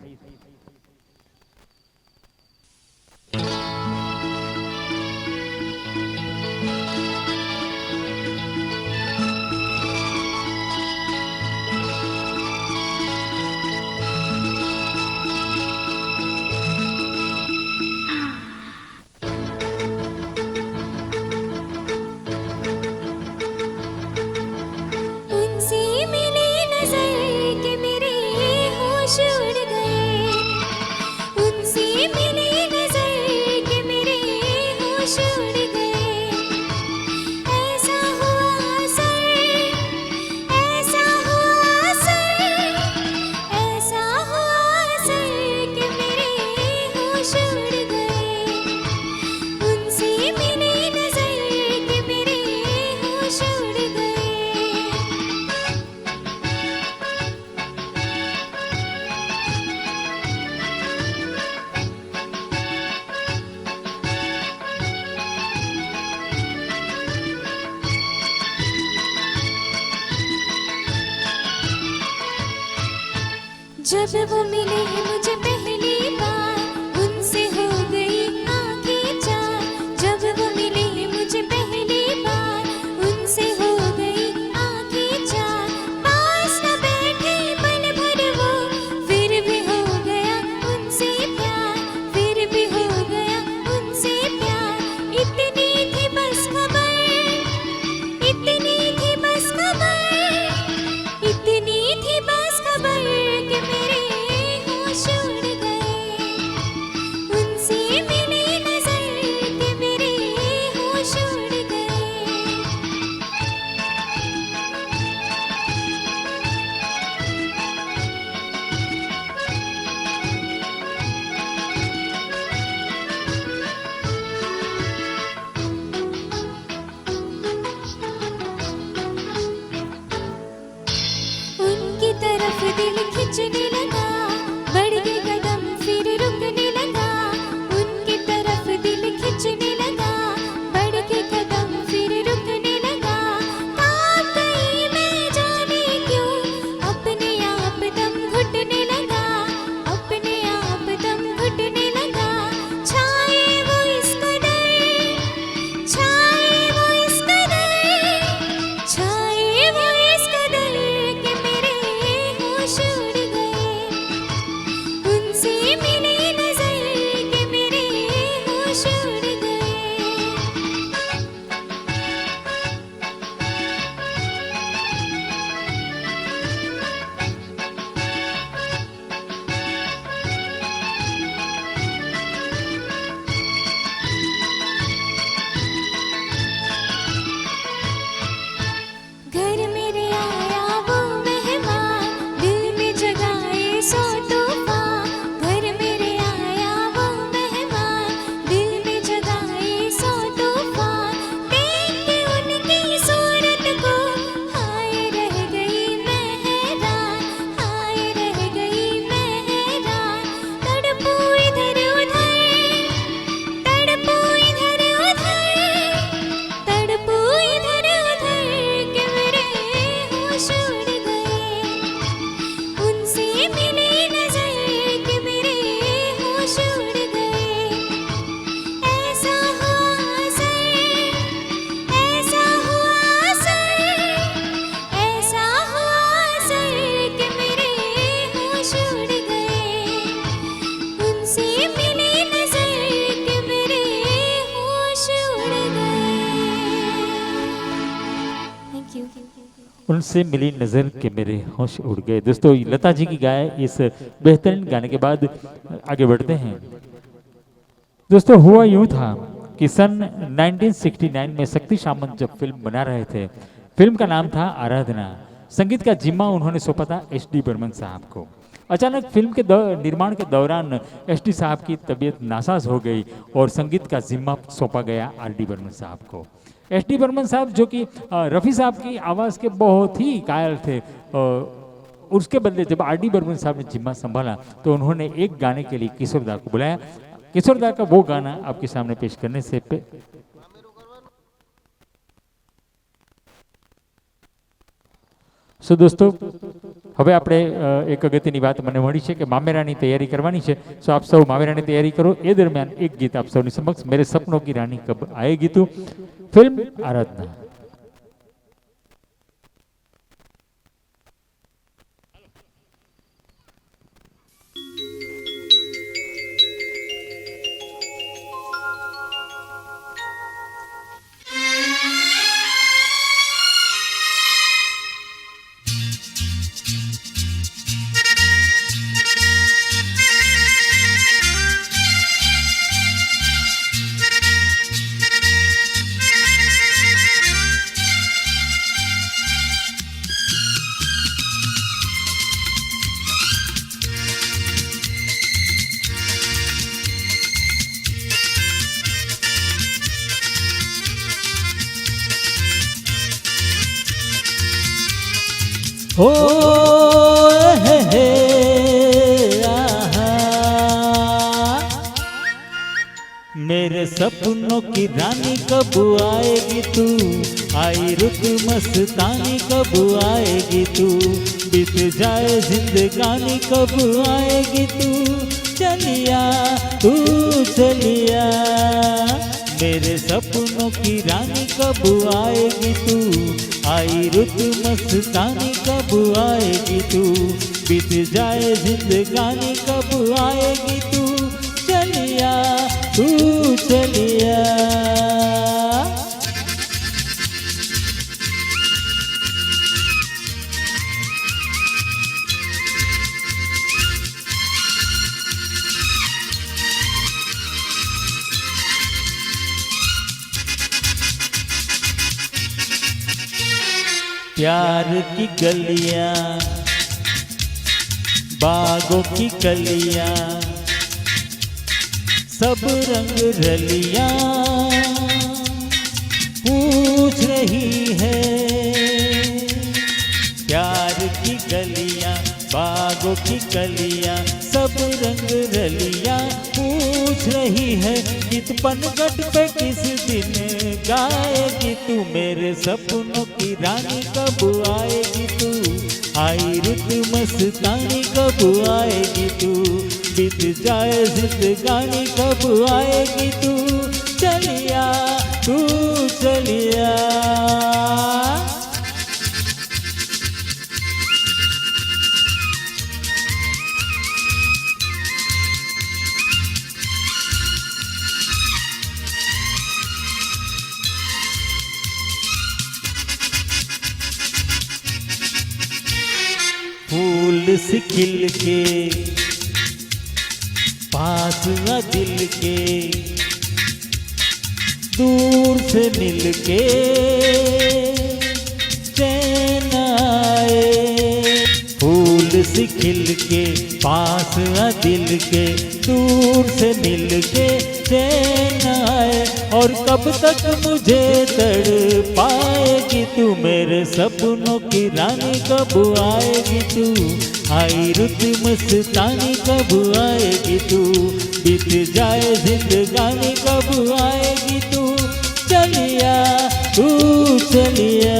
उनसे मिली नजर के मेरे होश उड़ गए, उनसे मिली नजर के मेरे होश उड़ गए। ऐसा हुआ असर, ऐसा हुआ असर, ऐसा हुआ असर के मेरे होश उड़ गए। उनसे मिली नजर के मेरे होश उड़ गए। जब वो मिले मुझे पहली बार, उनसे हो गई आंखें चार। जब वो मिले मुझे पहली बार, उनसे हो गई आंखें चार। पास न बैठे पल भर वो, फिर भी हो गया उनसे प्यार, फिर भी हो गया उनसे प्यार। इतनी थी बस खबर, इतनी थी बस खबर, इतनी थी बस खबर कि मेरे होश उड़ खिंचने लगा, बढ़ के कदम फिर रुकने लगा, उनकी तरफ दिल खिंचने लगा, बढ़ के कदम फिर रुकने लगा, कांप गई मैं जाने क्यों, अपने आप दम घुटने लगा, अपने आप दम घुटने लगा, छाए वो इस कदर, छाए वो इस कदर, छाए वो इस कदर कि मेरे होश उड़ गए, उनसे मिली नजर कि मेरे होश उड़ गए। घर मेरे आया वो मेहमान, दिल में जगाए सौ तूफान, घर मेरे आया वो मेहमान, दिल में जगाए सौ तूफान, देख के उनकी सूरत को हाय रह गई मैं हैरान, हाय रह गई मैं हैरान, तड़पू इधर उधर, तड़पू इधर उधर, तड़पू इधर उधर कि मेरे होश उड़ गए, उनसे मिली नजर कि मेरे होश उड़ गए। ऐसा हुआ असर, ऐसा हुआ असर, ऐसा हुआ असर कि मेरे होश उड़ गए, उनसे मिली नजर कि मेरे होश उड़ गए। Thank you. उनसे मिली नज़र के मेरे होश उड़ गए। दोस्तों लता जी की गाए इस बेहतरीन गाने के बाद आगे बढ़ते हैं। दोस्तों हुआ यूं था कि सन 1969 में शक्ति सामंत जब फिल्म बना रहे थे, फिल्म का नाम था आराधना, संगीत का जिम्मा उन्होंने सौंपा था एस.डी. बर्मन साहब को। अचानक फिल्म के निर्माण के दौरान एस.डी. साहब की तबीयत नासाज हो गई और संगीत का जिम्मा सौंपा गया आर.डी. बर्मन साहब को। एस.डी. बर्मन साहब जो कि रफ़ी साहब की आवाज़ के बहुत ही कायल थे, उसके बदले जब आर.डी. बर्मन साहब ने जिम्मा संभाला तो उन्होंने एक गाने के लिए किशोर दा को बुलाया। किशोर दा का वो गाना आपके सामने पेश करने से સો દોસ્તો હવે આપણે એક અગત્યની વાત મને મળી છે કે મામેરાની તૈયારી કરવાની છે। સો આપ સૌ મામેરાની તૈયારી કરો। એ દરમિયાન એક ગીત આપ સૌની સમક્ષ મેરે સપનों की रानी कब आएगी तू, फिल्म आराधना। ओ हे आहा, मेरे सपनों की रानी कब आएगी तू, आई रुत मस्तानी कब आएगी तू, बीत जाए जिंदगानी कब आएगी तू, चलिया तू चलिया, मेरे सपनों की रानी कब आएगी तू, आई रुत मस्तानी कब आएगी तू, बीत जाए जिंदगानी कब आएगी तू, चलिया तू चलिया। प्यार की गलियां, बागों की कलियां, सब रंग रलियां पूछ रही है। प्यार की गलियां, बागों की कलियां सब रंग रलियां पूछ रही है गीत पनघट पे किस दिन गाएगी तू, मेरे सपनों की रानी कब आएगी तू, आई रुत मस्तानी कब आएगी तू, बीत जाए जिंदगानी कब आएगी तू, चलिया तू चलिया। फूल से खिल के पास न दिल के, दूर से मिल के चैन आए। फूल से खिल के पास न दिल के, दूर से मिल के चैन आए। और कब तक मुझे तड़ पाएगी तू, मेरे सपनों की रानी कब आएगी तू, आई रुत मस्तानी कब आएगी तू, बीत जाए जिंदगानी कब आएगी तू, चलिया तू चलिया।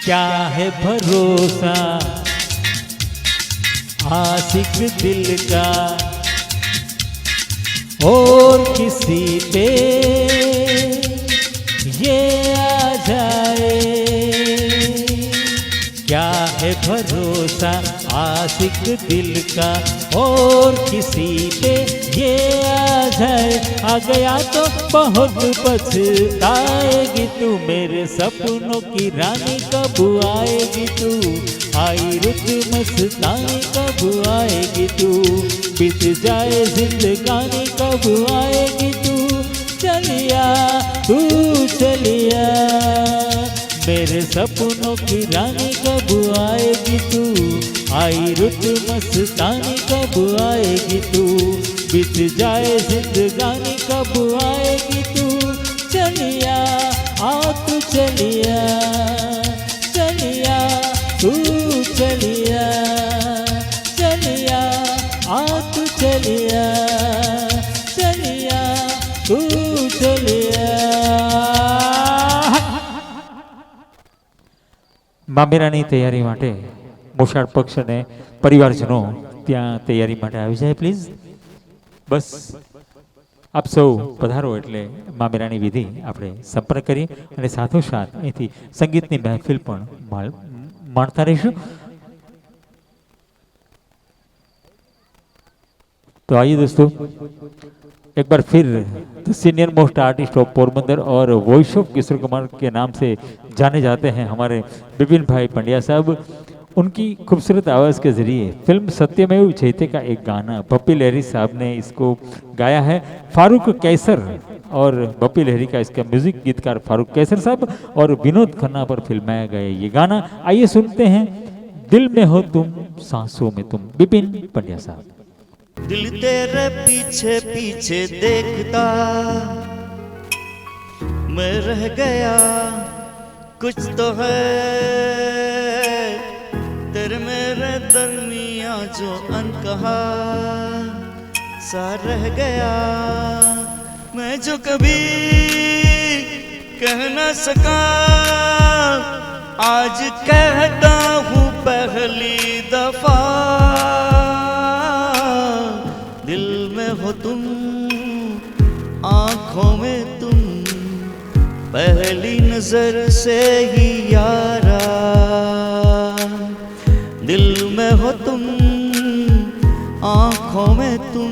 क्या है भरोसा आशिक दिल का और किसी पे ये आ जाए, क्या है भरोसा आशिक दिल का और किसी पे ये आ जाए, आ गया तो बहुत पछताएगी तू, मेरे सपनों की रानी कब आएगी तू, आई रुत मस्तानी कब आएगी तू, बीत जाए जिंदगानी कब आएगी तू, चलिया तू चलिया। मेरे सपनों की रानी कब आएगी तू, आई रुत मस्तानी कब आएगी तू, बीत जाए जिंदगानी कब आएगी तू, चलिया आ तू चलिया, चलिया तू चलिया, चलिया आ तू चलिया, चलिया तू चलिया। મામેરાની તૈયારી માટે મોસાળ પક્ષ અને પરિવારજનો ત્યાં તૈયારી માટે આવી જાય પ્લીઝ। બસ આપ સૌ પધારો એટલે મામેરાની વિધિ આપણે સંપર્ક કરીએ અને સાથોસાથ અહીંથી સંગીતની મહેફિલ પણ માણતા રહીશું। तो आइए दोस्तों एक बार फिर the senior most artist of Porbandar और वॉइस ऑफ किशोर कुमार के नाम से जाने जाते हैं हमारे विपिन भाई पंड्या साहब। उनकी खूबसूरत आवाज़ के ज़रिए फिल्म सत्यमेव जयते का एक गाना बप्पी लहरी साहब ने इसको गाया है। फारूक कैसर और बप्पी लहरी का इसका म्यूजिक गीतकार फारूक कैसर साहब और विनोद खन्ना पर फिल्माया गया ये गाना। आइए सुनते हैं दिल में हो तुम सांसों में तुम, विपिन पंड्या साहब। दिल तेरे पीछे पीछे देखता मैं रह गया, कुछ तो है तेरे मेरे दरमिया जो अनकहा सा रह गया। मैं जो कभी कह न सका आज कहता हूँ पहली दफा। दिल में हो तुम आँखों में तुम पहली नजर से ही यारा। दिल में हो तुम आँखों में तुम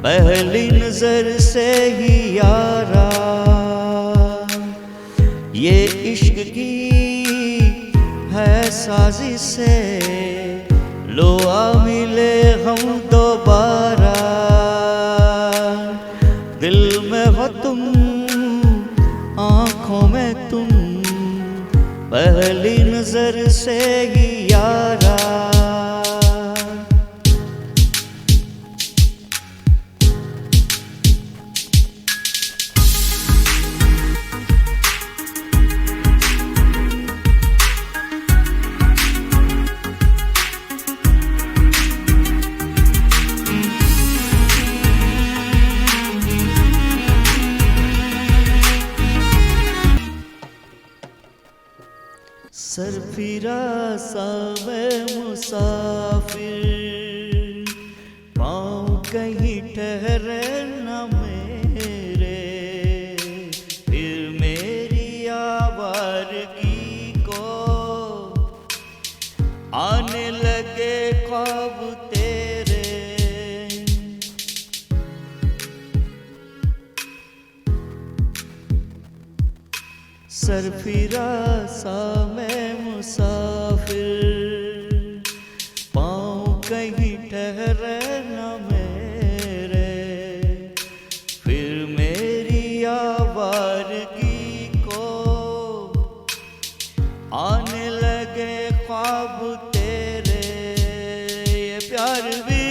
पहली नजर से ही यारा। ये इश्क की है साजिश से लो आ मिले हम दोबारा। दिल में हो तुम पहली नजर से ही यारा। सरफिरा सा मैं मुसाफिर, पाँव कहीं ठहरे न मेरे, फिर मेरी आवारगी को आने लगे ख्वाब तेरे। सरफिरा सा मैं मुसाफिर, पाँव कहीं ठहरे न मेरे, फिर मेरी आवारगी को आने लगे ख्वाब तेरे। ये प्यार भी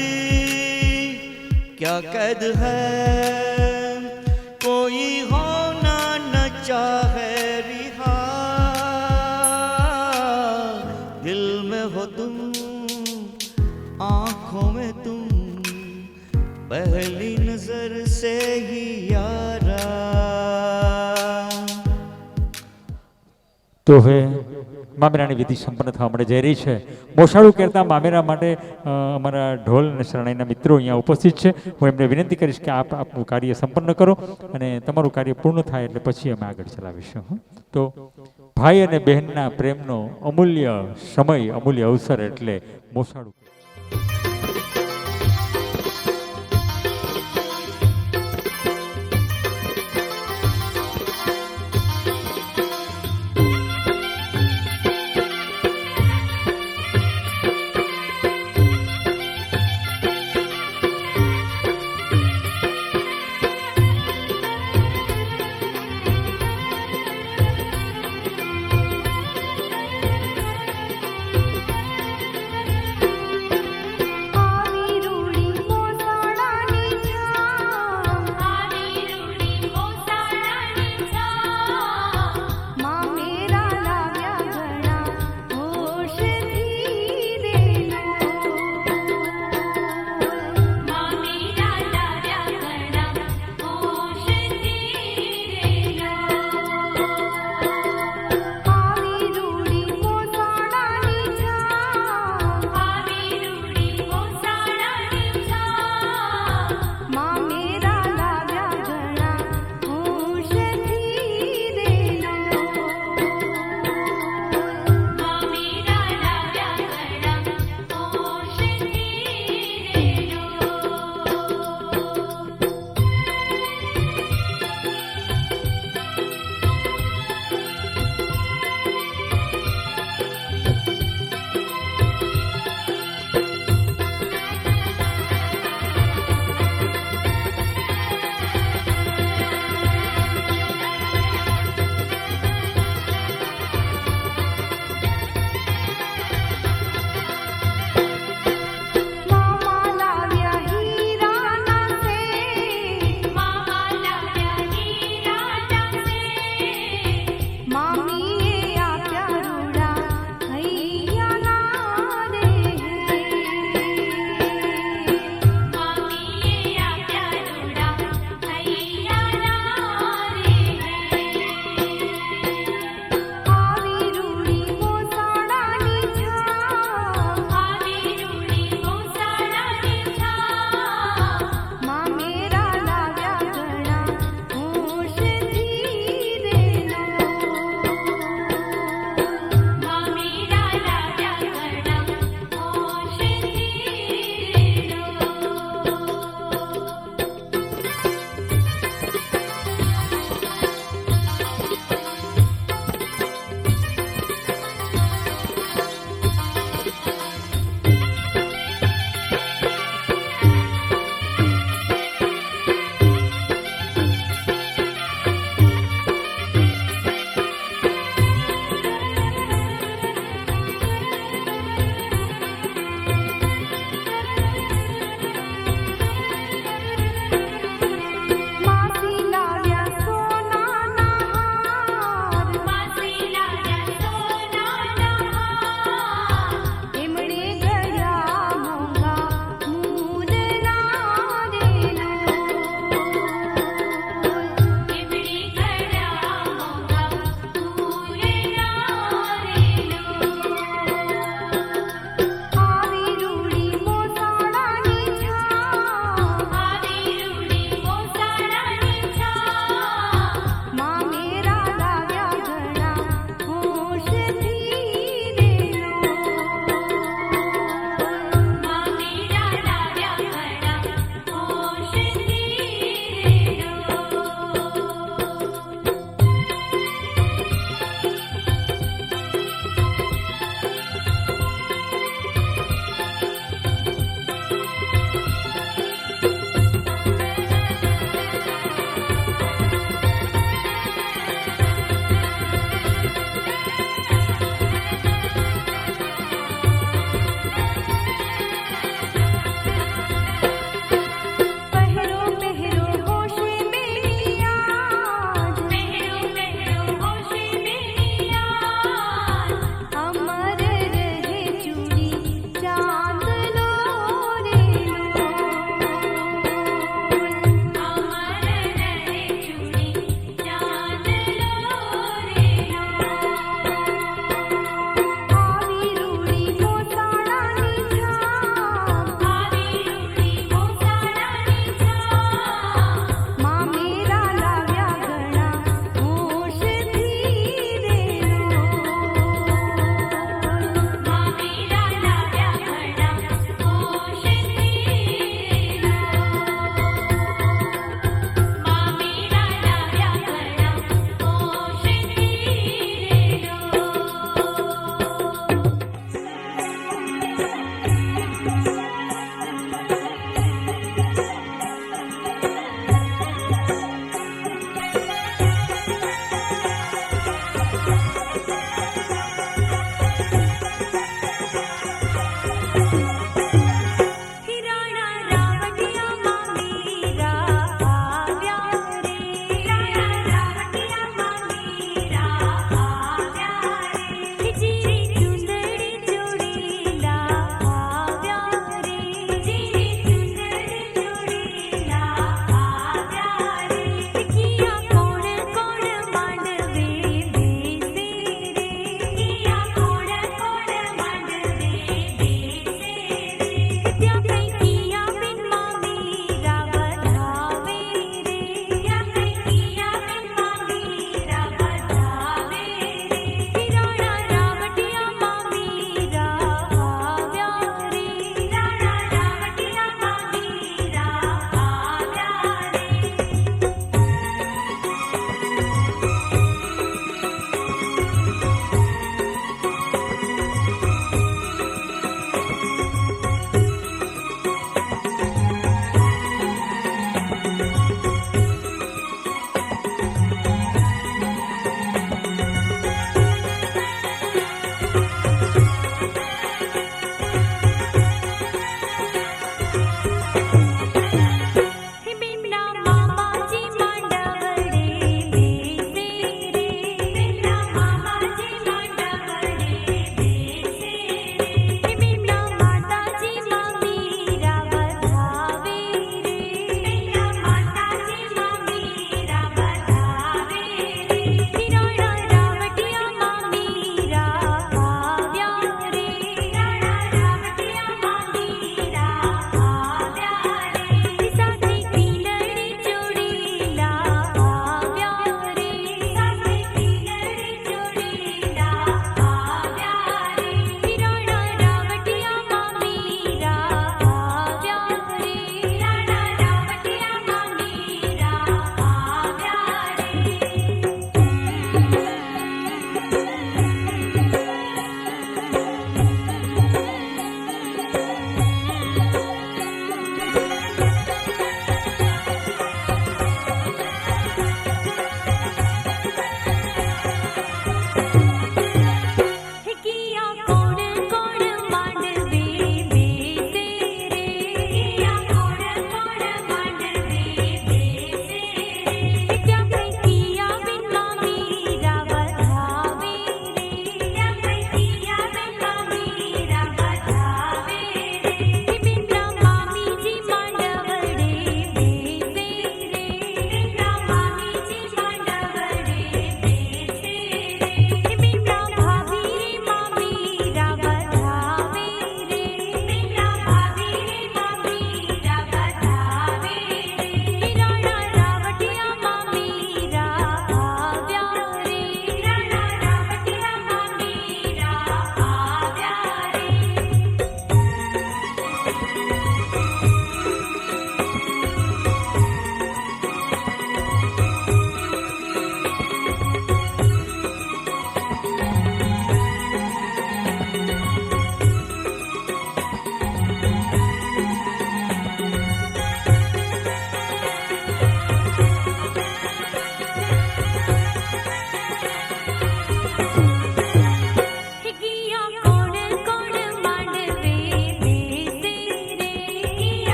क्या कैद है, कोई होना न चाहे रिहा, दिल में हो तुम, आँखों में तुम, पहली नजर से ही यारा। તો હવે મામેરાની વિધિ સંપન્ન થવા માટે જઈ રહી છે. મોસાળું કહેતા મામેરા માટે અમારા ઢોલ અને શરણાઈના મિત્રો અહીંયા ઉપસ્થિત છે. હું એમને વિનંતી કરીશ કે આપ આપનું કાર્ય સંપન્ન કરો અને તમારું કાર્ય પૂર્ણ થાય એટલે પછી અમે આગળ ચલાવીશું. તો ભાઈ અને બહેનના પ્રેમનો અમૂલ્ય સમય, અમૂલ્ય અવસર એટલે મોસાળું.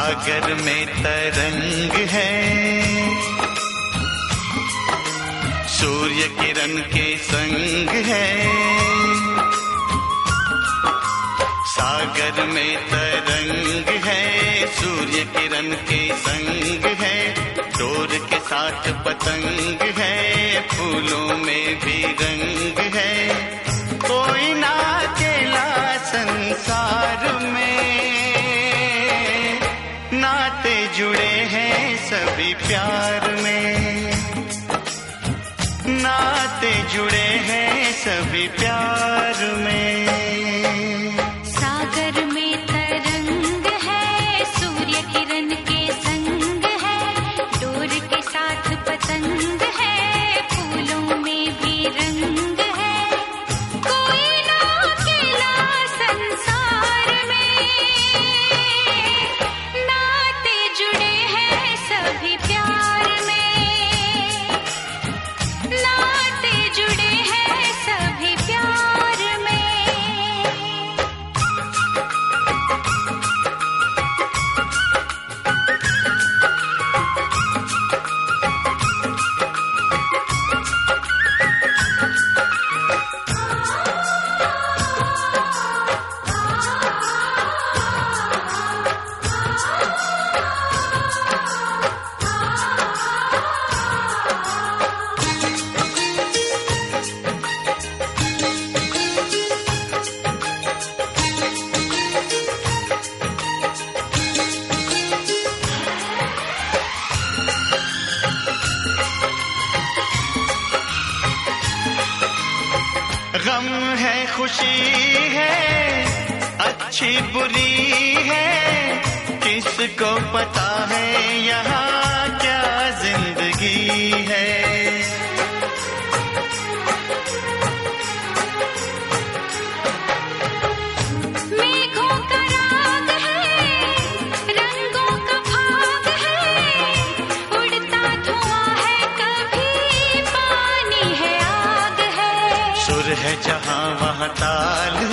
सागर में तरंग है, सूर्य किरण के संग है। सागर में तरंग है, सूर्य किरण के संग है। डोर के साथ पतंग है, फूलों में भी रंग है। कोई ना अकेला संसार में, नाते जुड़े हैं सभी प्यार में। नाते जुड़े हैं सभी प्यार में। सागर में तरंग है, सूर्य किरण के संग है। डोर के साथ पतंग है, फूलों में भी रंग है। कोई ना अकेला संसार में, नाते जुड़े हैं सभी प्यार में। नाते जुड़े हैं सभी प्यार में। गम है खुशी है, अच्छी बुरी है। किसको पता है यहाँ क्या जिंदगी है। मेघों का राग है, रंगों का भाग है। उड़ता धुआं है, कभी पानी है, आग है। सुर है जहाँ वहाँ ताल